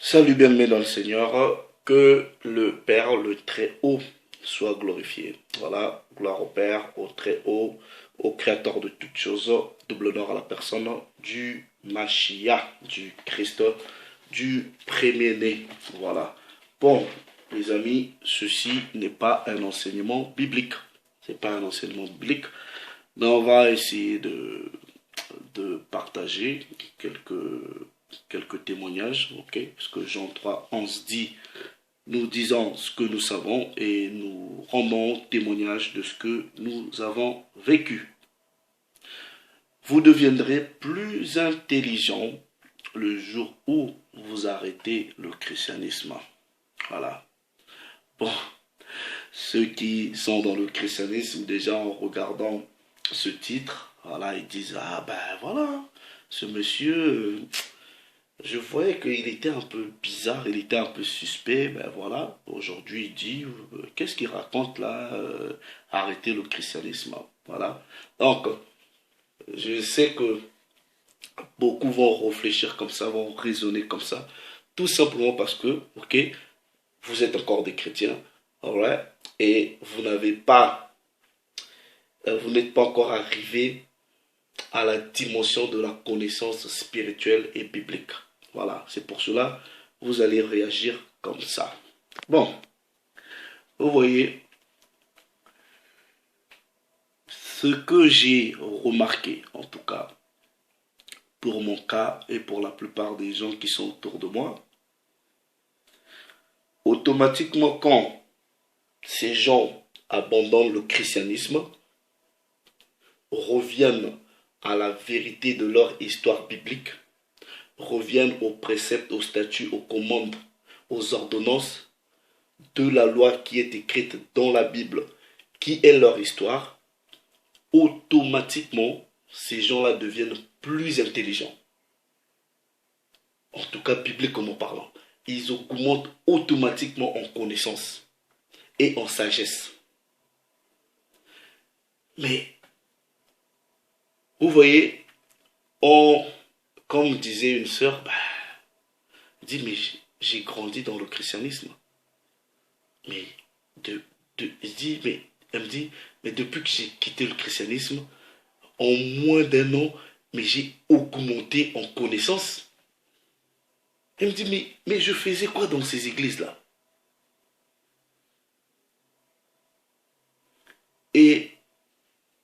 Salut bien-aimé dans le Seigneur, que le Père, le Très-Haut, soit glorifié. Voilà, gloire au Père, au Très-Haut, au Créateur de toutes choses, double honneur à la personne du Mashiach, du Christ, du premier-né. Voilà. Bon, les amis, ceci n'est pas un enseignement biblique. C'est pas un enseignement biblique, mais on va essayer de partager quelques témoignages, ok? Parce que Jean 3, 11 dit, nous disons ce que nous savons et nous rendons témoignage de ce que nous avons vécu. Vous deviendrez plus intelligent le jour où vous arrêtez le christianisme. Voilà. Bon, ceux qui sont dans le christianisme, déjà en regardant ce titre, voilà, ils disent, ah ben voilà, ce monsieur, je voyais qu'il était un peu bizarre, il était un peu suspect, ben voilà, aujourd'hui il dit, qu'est-ce qu'il raconte là, arrêter le christianisme, voilà. Donc, je sais que beaucoup vont réfléchir comme ça, vont raisonner comme ça, tout simplement parce que, ok, vous êtes encore des chrétiens, alright, et vous n'êtes pas encore arrivé à la dimension de la connaissance spirituelle et biblique. Voilà, c'est pour cela que vous allez réagir comme ça. Bon, vous voyez, ce que j'ai remarqué, en tout cas, pour mon cas et pour la plupart des gens qui sont autour de moi, automatiquement quand ces gens abandonnent le christianisme, reviennent à la vérité de leur histoire biblique, reviennent aux préceptes, aux statuts, aux commandes, aux ordonnances de la loi qui est écrite dans la Bible, qui est leur histoire, automatiquement, ces gens-là deviennent plus intelligents. En tout cas, bibliquement parlant. Ils augmentent automatiquement en connaissance et en sagesse. Mais, vous voyez, comme disait une sœur, dit, mais j'ai grandi dans le christianisme. Mais, elle me dit, mais depuis que j'ai quitté le christianisme, en moins d'un an, mais j'ai augmenté en connaissance. Elle me dit, mais je faisais quoi dans ces églises-là? Et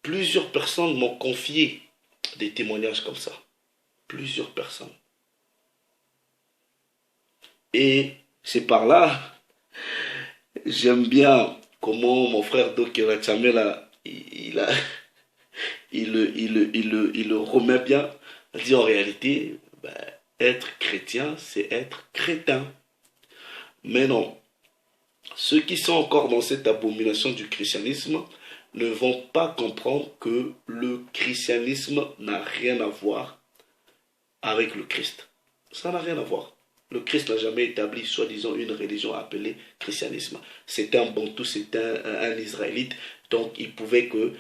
plusieurs personnes m'ont confié des témoignages comme ça. Plusieurs personnes. Et c'est par là, j'aime bien comment mon frère Dokera Chamela, il le remet bien. Il dit en réalité, être chrétien, c'est être crétin. Mais non, ceux qui sont encore dans cette abomination du christianisme ne vont pas comprendre que le christianisme n'a rien à voir avec le Christ. Ça n'a rien à voir. Le Christ n'a jamais établi, soi-disant, une religion appelée christianisme. C'était un bantou, c'était un Israélite, donc il pouvait que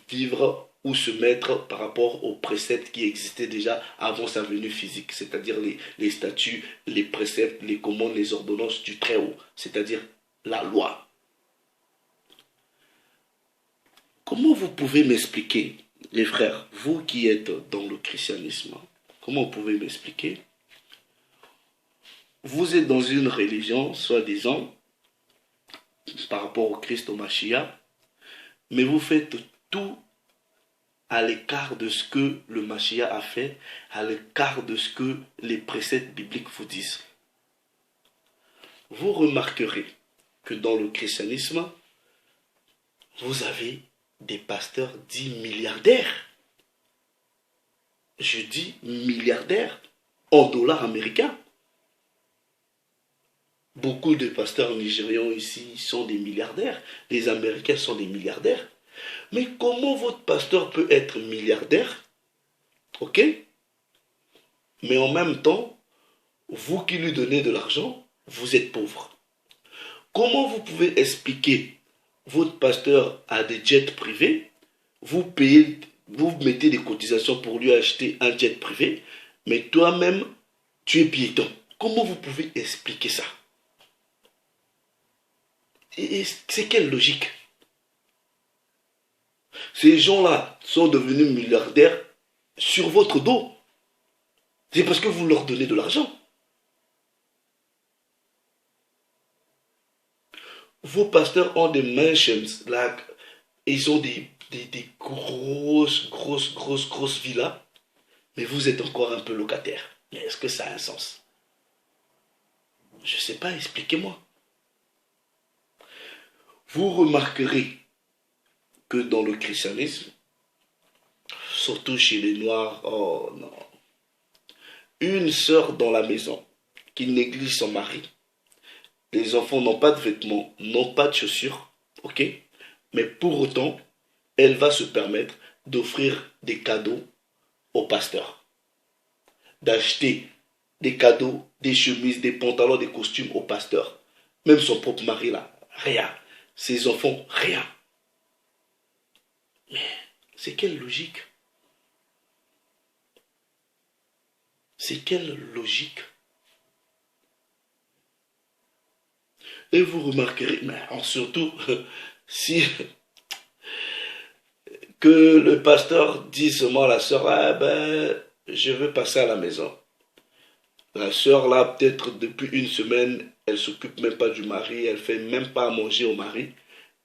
vivre ou se mettre par rapport aux préceptes qui existaient déjà avant sa venue physique, c'est-à-dire les statuts, les préceptes, les commandes, les ordonnances du Très-Haut, c'est-à-dire la loi. Comment vous pouvez m'expliquer, les frères, vous qui êtes dans le christianisme, comment vous pouvez m'expliquer? Vous êtes dans une religion, soi-disant, par rapport au Christ, au Mashiach, mais vous faites tout à l'écart de ce que le Mashiach a fait, à l'écart de ce que les préceptes bibliques vous disent. Vous remarquerez que dans le christianisme, vous avez des pasteurs dits milliardaires. Je dis milliardaires en dollars américains. Beaucoup de pasteurs nigérians ici sont des milliardaires. Les Américains sont des milliardaires. Mais comment votre pasteur peut être milliardaire? Ok? Mais en même temps, vous qui lui donnez de l'argent, vous êtes pauvre. Comment vous pouvez expliquer votre pasteur a des jets privés, vous payez, vous mettez des cotisations pour lui acheter un jet privé, mais toi-même, tu es piéton. Comment vous pouvez expliquer ça? Et c'est quelle logique? Ces gens-là sont devenus milliardaires sur votre dos. C'est parce que vous leur donnez de l'argent. Vos pasteurs ont des mansions, là, ils ont des grosses villas, mais vous êtes encore un peu locataire. Mais est-ce que ça a un sens? Je ne sais pas, expliquez-moi. Vous remarquerez que dans le christianisme, surtout chez les Noirs, oh non, une sœur dans la maison qui néglige son mari, les enfants n'ont pas de vêtements, n'ont pas de chaussures, ok? Mais pour autant, elle va se permettre d'offrir des cadeaux au pasteur, d'acheter des cadeaux, des chemises, des pantalons, des costumes au pasteur. Même son propre mari là, rien. Ses enfants, rien. Mais c'est quelle logique? C'est quelle logique? Et vous remarquerez, mais surtout, si que le pasteur dit seulement à la sœur, ah ben, je veux passer à la maison. La sœur là, peut-être depuis une semaine, elle s'occupe même pas du mari, elle fait même pas à manger au mari.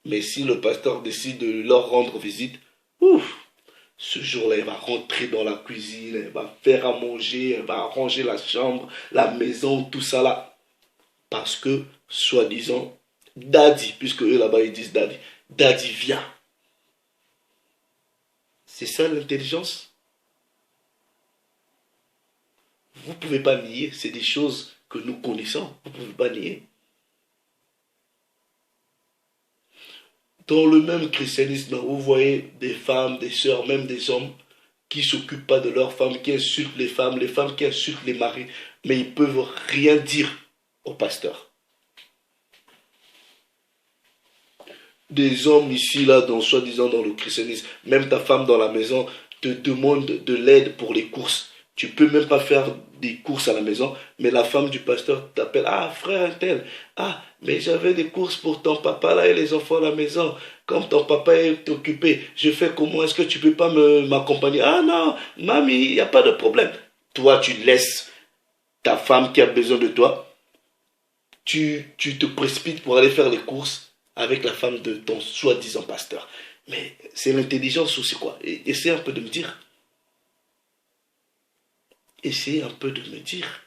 Mais si le pasteur décide de leur rendre visite, ouf, ce jour-là, elle va rentrer dans la cuisine, elle va faire à manger, elle va arranger la chambre, la maison, tout ça là. Parce que, soi-disant, Daddy, puisque eux là-bas ils disent Daddy, Daddy vient. C'est ça l'intelligence? Vous ne pouvez pas nier, c'est des choses que nous connaissons, vous ne pouvez pas nier. Dans le même christianisme, vous voyez des femmes, des sœurs, même des hommes qui ne s'occupent pas de leurs femmes, qui insultent les femmes qui insultent les maris, mais ils ne peuvent rien dire au pasteur. Des hommes ici, là, soi-disant dans le christianisme, même ta femme dans la maison te demande de l'aide pour les courses. Tu peux même pas faire des courses à la maison, mais la femme du pasteur t'appelle, ah frère un tel, ah mais j'avais des courses pour ton papa là et les enfants à la maison, comme ton papa est occupé, je fais comment, est-ce que tu peux pas m'accompagner? Ah non, mamie, il n'y a pas de problème. Toi tu laisses ta femme qui a besoin de toi, tu te précipites pour aller faire les courses avec la femme de ton soi-disant pasteur. Mais c'est l'intelligence ou c'est quoi? Essaie un peu de me dire. Essayez un peu de me dire.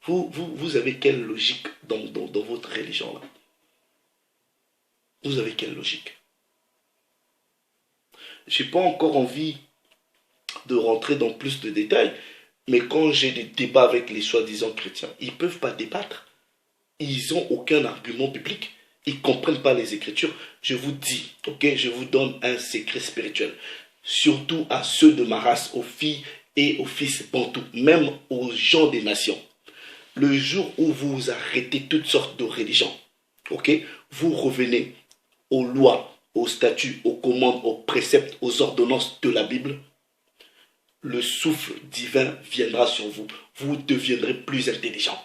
Vous avez quelle logique dans votre religion là? Vous avez quelle logique? Je n'ai pas encore envie de rentrer dans plus de détails, mais quand j'ai des débats avec les soi-disant chrétiens, ils ne peuvent pas débattre. Ils n'ont aucun argument biblique. Ils ne comprennent pas les Écritures. Je vous dis, ok, je vous donne un secret spirituel. Surtout à ceux de ma race, aux filles et aux fils bantous, même aux gens des nations. Le jour où vous arrêtez toutes sortes de religions, ok, vous revenez aux lois, aux statuts, aux commandes, aux préceptes, aux ordonnances de la Bible, le souffle divin viendra sur vous. Vous deviendrez plus intelligent.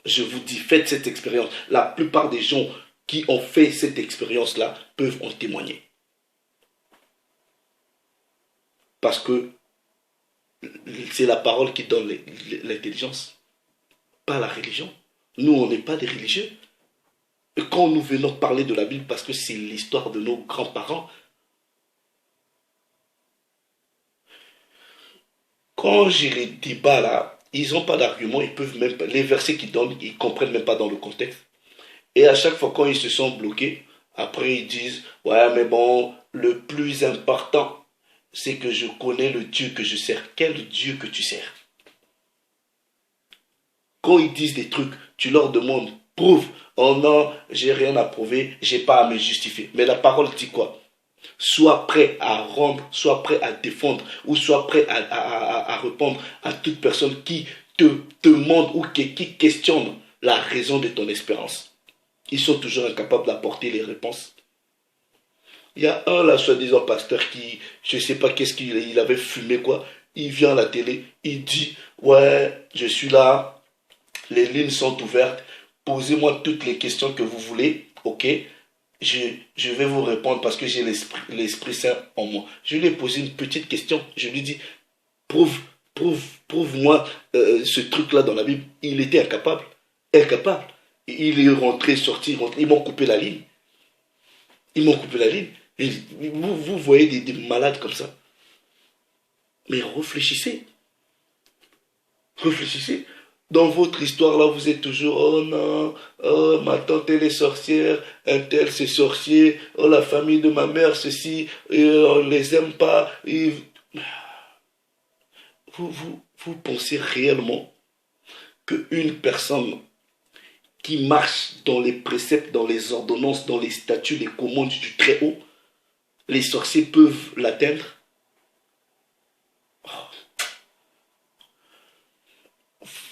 Je vous dis, faites cette expérience. La plupart des gens qui ont fait cette expérience-là peuvent en témoigner. Parce que c'est la parole qui donne l'intelligence, pas la religion. Nous, on n'est pas des religieux. Et quand nous venons parler de la Bible, parce que c'est l'histoire de nos grands-parents, quand j'ai les débats là, ils n'ont pas d'argument, ils peuvent même pas, les versets qu'ils donnent, ils ne comprennent même pas dans le contexte. Et à chaque fois quand ils se sont bloqués, après ils disent, ouais mais bon, le plus important, c'est que je connais le Dieu que je sers. Quel Dieu que tu sers? Quand ils disent des trucs, tu leur demandes, prouve. Oh non, j'ai rien à prouver, j'ai pas à me justifier. Mais la parole dit quoi? Sois prêt à rendre, sois prêt à défendre, ou sois prêt à répondre à toute personne qui te demande ou qui questionne la raison de ton espérance. Ils sont toujours incapables d'apporter les réponses. Il y a un là, soi-disant pasteur, qui, je ne sais pas qu'est-ce qu'il avait fumé quoi. il vient à la télé, il dit, ouais, je suis là, les lignes sont ouvertes, posez-moi toutes les questions que vous voulez, ok? Je, je vais vous répondre parce que j'ai l'Esprit Saint en moi. Je lui ai posé une petite question, je lui ai dit, prouve, prouve-moi ce truc-là dans la Bible. Il était incapable, incapable. Il est rentré, sorti, rentré, ils m'ont coupé la ligne. Ils m'ont coupé la ligne. Et vous voyez des malades comme ça. Mais réfléchissez. Réfléchissez. Dans votre histoire là, vous êtes toujours oh non, oh ma tante elle est sorcière, un tel c'est sorcier, oh la famille de ma mère ceci, et, on les aime pas. Et vous pensez réellement qu'une personne qui marche dans les préceptes, dans les ordonnances, dans les statuts, les commandes du Très-Haut, les sorciers peuvent l'atteindre?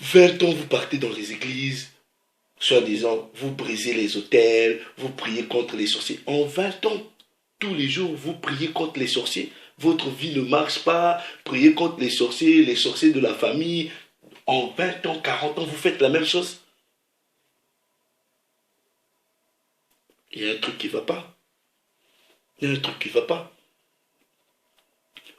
20 ans, vous partez dans les églises, soi-disant, vous brisez les autels, vous priez contre les sorciers. En 20 ans, tous les jours, vous priez contre les sorciers. Votre vie ne marche pas, priez contre les sorciers de la famille. En 20 ans, 40 ans, vous faites la même chose. Il y a un truc qui ne va pas. Il y a un truc qui ne va pas.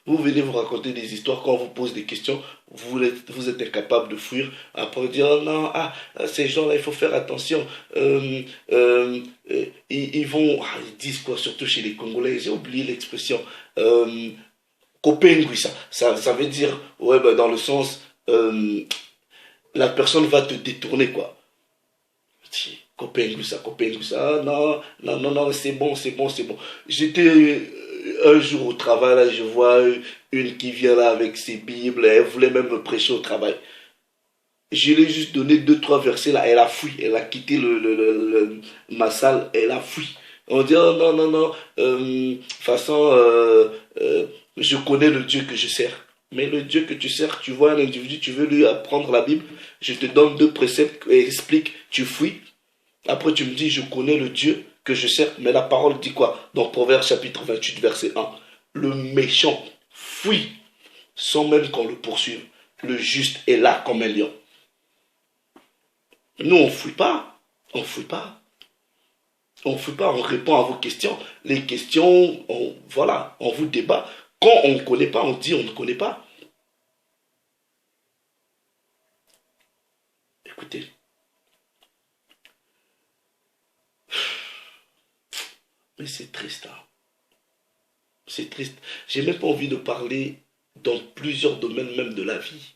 Vous venez vous raconter des histoires, quand on vous pose des questions, vous êtes incapable de fuir. Après dire, oh non, ces gens-là, il faut faire attention. Ils vont, ils disent quoi, surtout chez les Congolais, j'ai oublié l'expression. Copain, oui, ça veut dire, ouais, bah, dans le sens, la personne va te détourner, quoi. Copain, ça, non, non, non, non, c'est bon, c'est bon, c'est bon. J'étais un jour au travail, là, je vois une qui vient là avec ses Bibles, elle voulait même me prêcher au travail. Je lui ai juste donné deux, trois versets là, elle a fui, elle a quitté ma salle, elle a fui. On dit, oh, non, non, non, de toute façon, je connais le Dieu que je sers. Mais le Dieu que tu sers, tu vois un individu, tu veux lui apprendre la Bible, je te donne deux préceptes et explique, tu fuis. Après, tu me dis, je connais le Dieu que je sers, mais la parole dit quoi? Dans Proverbes chapitre 28, verset 1. Le méchant fuit sans même qu'on le poursuive. Le juste est là comme un lion. Nous, on ne fuit pas. On ne fuit pas. On ne fuit pas, on répond à vos questions. Les questions, voilà, on vous débat. Quand on ne connaît pas, on dit on ne connaît pas. Écoutez. Mais c'est triste, hein. C'est triste. J'ai même pas envie de parler dans plusieurs domaines même de la vie.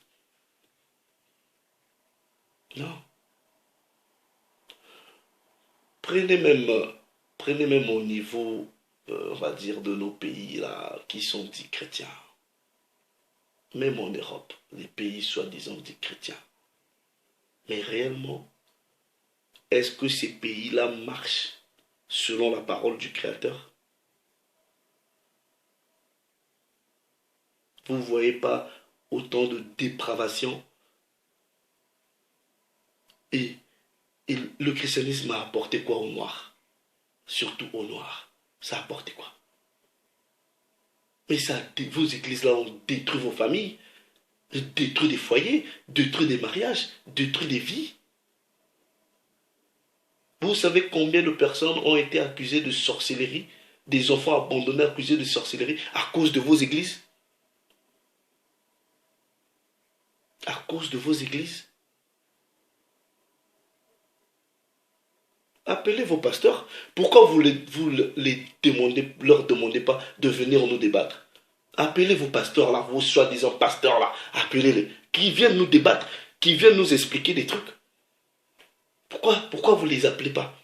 Non. Prenez même, prenez même au niveau, on va dire, de nos pays là, qui sont dits chrétiens. Même en Europe, les pays soi-disant dits chrétiens. Mais réellement, est-ce que ces pays-là marchent selon la parole du Créateur? Vous ne voyez pas autant de dépravation? Et, et le christianisme a apporté quoi aux Noirs? Surtout aux Noirs. Ça a apporté quoi? Mais ça, vos églises-là ont détruit vos familles, détruit des foyers, détruit des mariages, détruit des vies. Vous savez combien de personnes ont été accusées de sorcellerie, des enfants abandonnés accusés de sorcellerie à cause de vos églises? À cause de vos églises? Appelez vos pasteurs. Pourquoi leur demandez pas de venir nous débattre? Appelez vos pasteurs là, vos soi-disant pasteurs là, appelez-les. Qui viennent nous débattre, qui viennent nous expliquer des trucs. Pourquoi vous ne les appelez pas?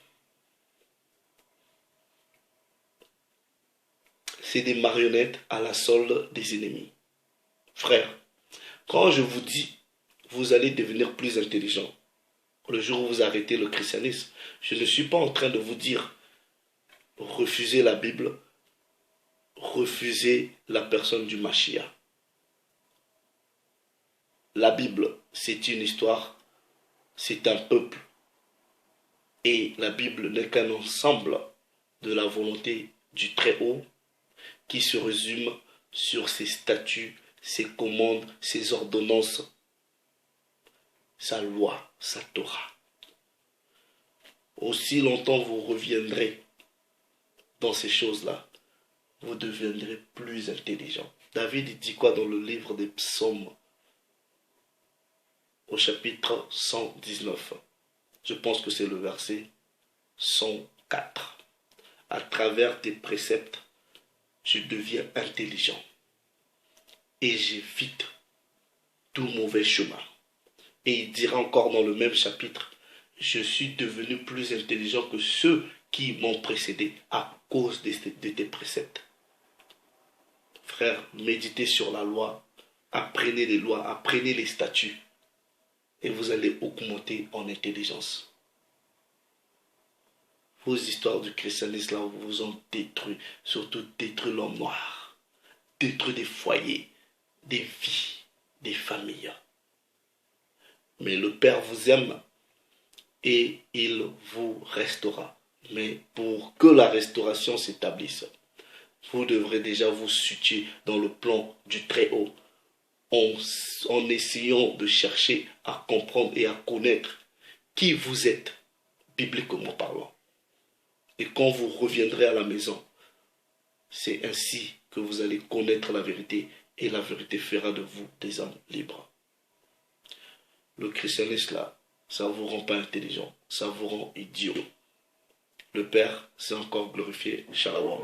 C'est des marionnettes à la solde des ennemis. Frère, quand je vous dis, vous allez devenir plus intelligent, le jour où vous arrêtez le christianisme, je ne suis pas en train de vous dire, refusez la Bible, refusez la personne du Mashiach. La Bible, c'est une histoire, c'est un peuple. Et la Bible n'est qu'un ensemble de la volonté du Très-Haut qui se résume sur ses statuts, ses commandes, ses ordonnances, sa loi, sa Torah. Aussi longtemps vous reviendrez dans ces choses-là, vous deviendrez plus intelligent. David dit quoi dans le livre des psaumes au chapitre 119? Je pense que c'est le verset 104. À travers tes préceptes, je deviens intelligent et j'évite tout mauvais chemin. Et il dira encore dans le même chapitre, je suis devenu plus intelligent que ceux qui m'ont précédé à cause de tes préceptes. Frères, méditez sur la loi, apprenez les lois, apprenez les statuts, et vous allez augmenter en intelligence. Vos histoires du christianisme là vous ont détruit, surtout détruit l'homme noir, détruit des foyers, des vies, des familles. Mais le Père vous aime et il vous restaura. Mais pour que la restauration s'établisse, vous devrez déjà vous situer dans le plan du Très-Haut, en essayant de chercher à comprendre et à connaître qui vous êtes, bibliquement parlant. Et quand vous reviendrez à la maison, c'est ainsi que vous allez connaître la vérité et la vérité fera de vous des hommes libres. Le christianisme là, ça ne vous rend pas intelligent, ça vous rend idiot. Le Père s'est encore glorifié. Shalom.